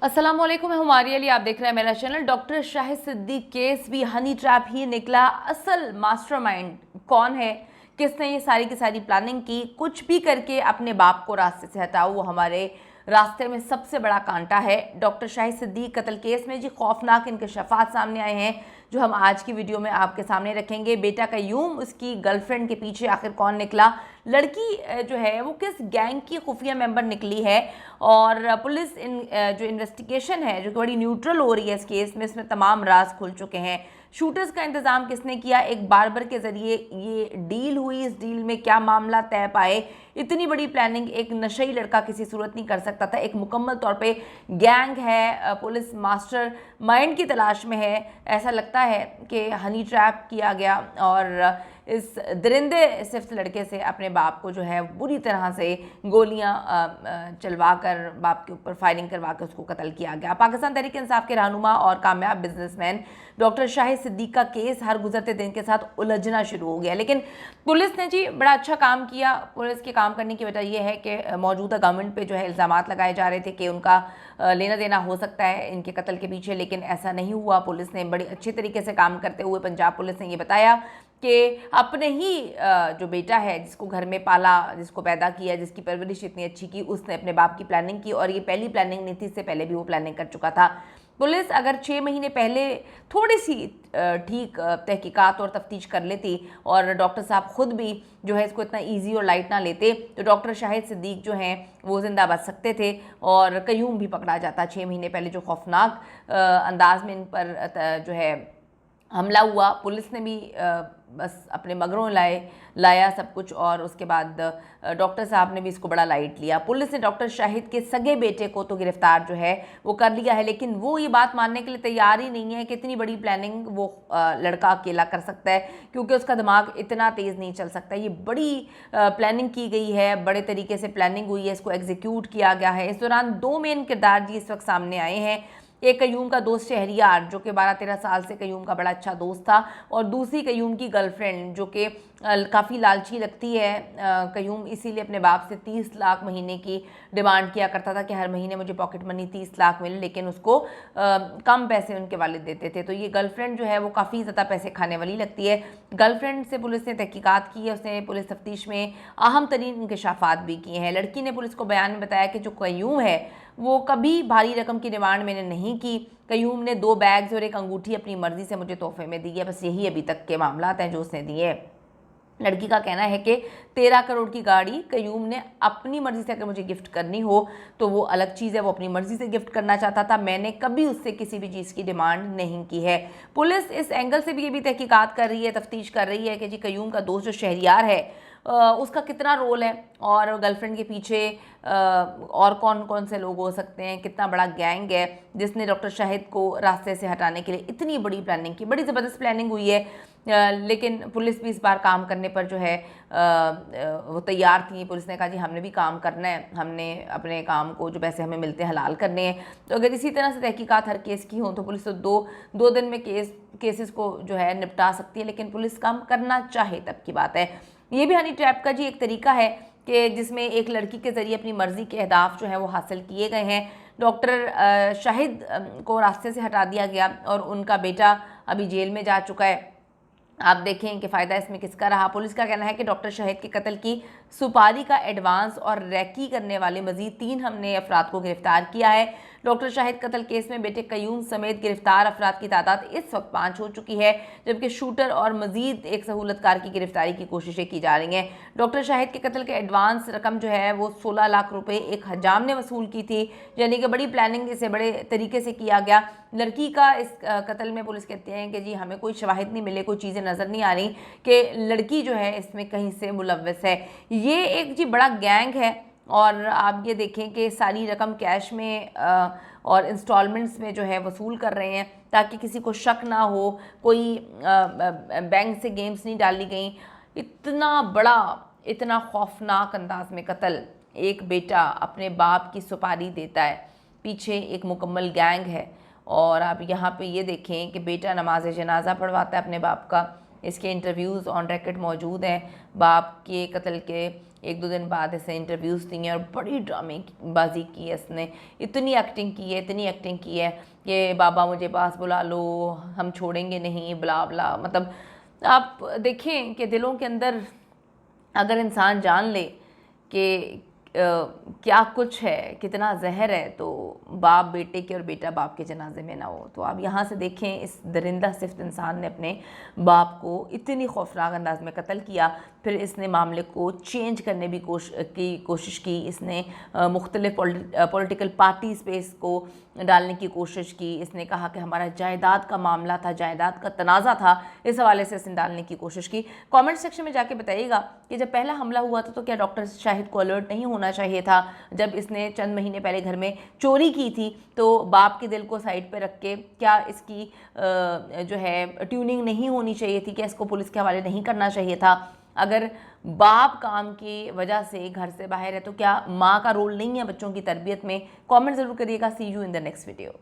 अस्सलाम वालेकुम, मैं हुमारी अली। आप देख रहे हैं मेरा channel. Doctor Shahid Siddiq case भी हनी ट्रैप ही निकला। असल मास्टरमाइंड कौन है, किसने ये सारी की सारी प्लानिंग की, कुछ भी करके अपने बाप को रास्ते से हटाओ, वो हमारे रास्ते में सबसे बड़ा कांटा है। डॉक्टर शाहिद सिद्दीक कत्ल केस में जी खौफनाक इंकशाफात सामने आए हैं, जो हम आज की वीडियो में आपके सामने रखेंगे। बेटा कयूम, उसकी गर्लफ्रेंड के पीछे आखिर कौन निकला, लड़की जो है वो किस गैंग की खुफिया मेंबर निकली है, और पुलिस जो इन्वेस्टिगेशन है जो कि बड़ी न्यूट्रल हो रही है इस केस में, इसमें तमाम राज खुल चुके हैं। शूटर्स का इंतज़ाम किसने किया, एक बार्बर के ज़रिए ये डील हुई, इस डील में क्या मामला तय पाए। इतनी बड़ी प्लानिंग एक नशई लड़का किसी सूरत नहीं कर सकता था। एक मुकम्मल तौर पे गैंग है, पुलिस मास्टर माइंड की तलाश में है। ऐसा लगता है कि हनी ट्रैप किया गया और इस दरिंदे सिफ्त लड़के से अपने बाप को जो है बुरी तरह से गोलियां चलवा कर, बाप के ऊपर फायरिंग करवा कर उसको कत्ल किया गया। पाकिस्तान तहरीक इंसाफ के रहनुमा और कामयाब बिजनेसमैन डॉक्टर शाहिद सिद्दीक का केस हर गुजरते दिन के साथ उलझना शुरू हो गया, लेकिन पुलिस ने जी बड़ा अच्छा काम किया। पुलिस के काम करने की वजह यह है कि मौजूदा गवर्नमेंट पे जो है इल्ज़ामात लगाए जा रहे थे कि उनका लेना देना हो सकता है इनके कत्ल के पीछे, लेकिन ऐसा नहीं हुआ। पुलिस ने बड़ी अच्छे तरीके से काम करते हुए, पंजाब पुलिस ने ये बताया कि अपने ही जो बेटा है, जिसको घर में पाला, जिसको पैदा किया, जिसकी परवरिश इतनी अच्छी की, उसने अपने बाप की प्लानिंग की, और ये पहली प्लानिंग नहीं थी, इससे पहले भी वो प्लानिंग कर चुका था। पुलिस अगर 6 महीने पहले थोड़ी सी ठीक तहकीकात और तफ्तीश कर लेती, और डॉक्टर साहब खुद भी जो है इसको इतना इजी और लाइट ना लेते, तो डॉक्टर शाहिद सिद्दीक जो हैं वो ज़िंदा बच सकते थे और कयूम भी पकड़ा जाता। 6 महीने पहले जो खौफनाक अंदाज में इन पर जो है हमला हुआ, पुलिस ने भी बस अपने मगरों लाया सब कुछ, और उसके बाद डॉक्टर साहब ने भी इसको बड़ा लाइट लिया। पुलिस ने डॉक्टर शाहिद के सगे बेटे को तो गिरफ्तार जो है वो कर लिया है, लेकिन वो ये बात मानने के लिए तैयार ही नहीं है कि इतनी बड़ी प्लानिंग वो लड़का अकेला कर सकता है, क्योंकि उसका दिमाग इतना तेज़ नहीं चल सकता। ये बड़ी प्लानिंग की गई है, बड़े तरीके से प्लानिंग हुई है, इसको एग्जीक्यूट किया गया है। इस दौरान 2 मेन किरदार जी इस वक्त सामने आए हैं। एक कयूम का दोस्त शहरियार, जो कि 12-13 साल से कयूम का बड़ा अच्छा दोस्त था, और दूसरी कयूम की गर्लफ्रेंड, जो कि काफ़ी लालची लगती है। कयूम इसीलिए अपने बाप से 30 लाख महीने की डिमांड किया करता था कि हर महीने मुझे पॉकेट मनी 30 लाख मिले, लेकिन उसको कम पैसे उनके वालिद देते थे। तो ये गर्लफ्रेंड जो है वो काफ़ी ज़्यादा पैसे खाने वाली लगती है। गर्लफ्रेंड से पुलिस ने तहकीकात की है, उसने पुलिस तफ्तीश में अहम तरीन इंकशाफात भी किए हैं। लड़की ने पुलिस को बयान में बताया कि जो कयूम है वो कभी भारी रकम की डिमांड मैंने नहीं की। कयूम ने 2 बैग्स और एक अंगूठी अपनी मर्जी से मुझे तोहफे में दी है, बस यही अभी तक के मामलात हैं जो उसने दिए। लड़की का कहना है कि 13 करोड़ की गाड़ी कयूम ने अपनी मर्जी से अगर मुझे गिफ्ट करनी हो तो वो अलग चीज़ है, वो अपनी मर्जी से गिफ्ट करना चाहता था, मैंने कभी उससे किसी भी चीज़ की डिमांड नहीं की है। पुलिस इस एंगल से भी ये भी तहकीकात कर रही है, तफ्तीश कर रही है कि जी कयूम का दोस्त जो शहरियार है उसका कितना रोल है, और गर्लफ्रेंड के पीछे और कौन कौन से लोग हो सकते हैं, कितना बड़ा गैंग है जिसने डॉक्टर शाहिद को रास्ते से हटाने के लिए इतनी बड़ी प्लानिंग की। बड़ी ज़बरदस्त प्लानिंग हुई है, लेकिन पुलिस भी इस बार काम करने पर जो है वो तैयार थी। पुलिस ने कहा जी हमने भी काम करना है, हमने अपने काम को, जो पैसे हमें मिलते हैं, हलाल करने हैं। तो अगर इसी तरह से तहकीकात हर केस की हो तो पुलिस तो दो दिन में केसेस को जो है निपटा सकती है, लेकिन पुलिस काम करना चाहे तब की बात है। ये भी हनी ट्रैप का जी एक तरीका है कि जिसमें एक लड़की के ज़रिए अपनी मर्ज़ी के अहदाफ जो है वो हासिल किए गए हैं। डॉक्टर शाहिद को रास्ते से हटा दिया गया और उनका बेटा अभी जेल में जा चुका है। आप देखें कि फ़ायदा इसमें किसका रहा। पुलिस का कहना है कि डॉक्टर शाहिद के कत्ल की सुपारी का एडवांस और रैकी करने वाले मजीद 3 हमने अफराद को गिरफ्तार किया है। डॉक्टर शाहिद कत्ल केस में बेटे कयूम समेत गिरफ्तार अफराद की तादाद इस वक्त 5 हो चुकी है, जबकि शूटर और मजीद एक सहूलतकार की गिरफ्तारी की कोशिशें की जा रही हैं। डॉक्टर शाहिद के कत्ल के एडवांस रकम जो है वो 16 लाख रुपए एक हजाम ने वसूल की थी, यानी कि बड़ी प्लानिंग इसे बड़े तरीके से किया गया। लड़की का इस कत्ल में पुलिस कहते हैं कि जी हमें कोई शवाहिद नहीं मिले, कोई चीज़ें नज़र नहीं आ रही कि लड़की जो है इसमें कहीं से मुलव्वस है। ये एक जी बड़ा गैंग है, और आप ये देखें कि सारी रकम कैश में और इंस्टॉलमेंट्स में जो है वसूल कर रहे हैं ताकि किसी को शक ना हो, कोई बैंक से गेम्स नहीं डाली गई। इतना बड़ा, इतना खौफनाक अंदाज में कत्ल, एक बेटा अपने बाप की सुपारी देता है, पीछे एक मुकम्मल गैंग है, और आप यहाँ पे ये देखें कि बेटा नमाज जनाजा पढ़वाता है अपने बाप का। इसके इंटरव्यूज़ ऑन रिकॉर्ड मौजूद हैं। बाप के कत्ल के एक दो दिन बाद ऐसे इंटरव्यूज़ दी हैं और बड़ी ड्रामेबाजी की है इसने, इतनी एक्टिंग की है कि बाबा मुझे पास बुला लो, हम छोड़ेंगे नहीं, ब्ला ब्ला। मतलब आप देखें कि दिलों के अंदर अगर इंसान जान ले कि क्या कुछ है, कितना जहर है, तो बाप बेटे के और बेटा बाप के जनाजे में ना हो। तो आप यहाँ से देखें, इस दरिंदा सिफ्त इंसान ने अपने बाप को इतनी खौफनाक अंदाज में कत्ल किया, फिर इसने मामले को चेंज करने भी कोशिश की। इसने मुख्तलिफ पॉलिटिकल पार्टीज़ पे इसको डालने की कोशिश की। इसने कहा कि हमारा जायदाद का मामला था, जायदाद का तनाज़ा था, इस हवाले से इसने डालने की कोशिश की। कमेंट सेक्शन में जाके बताइएगा कि जब पहला हमला हुआ था तो क्या डॉक्टर शाहिद को अलर्ट नहीं होना चाहिए था? जब इसने चंद महीने पहले घर में चोरी की थी तो बाप के दिल को साइड पे रख के क्या इसकी जो है ट्यूनिंग नहीं होनी चाहिए थी? क्या इसको पुलिस के हवाले नहीं करना चाहिए था? अगर बाप काम की वजह से घर से बाहर है तो क्या माँ का रोल नहीं है बच्चों की तरबियत में? कमेंट ज़रूर करिएगा। See you in the next video.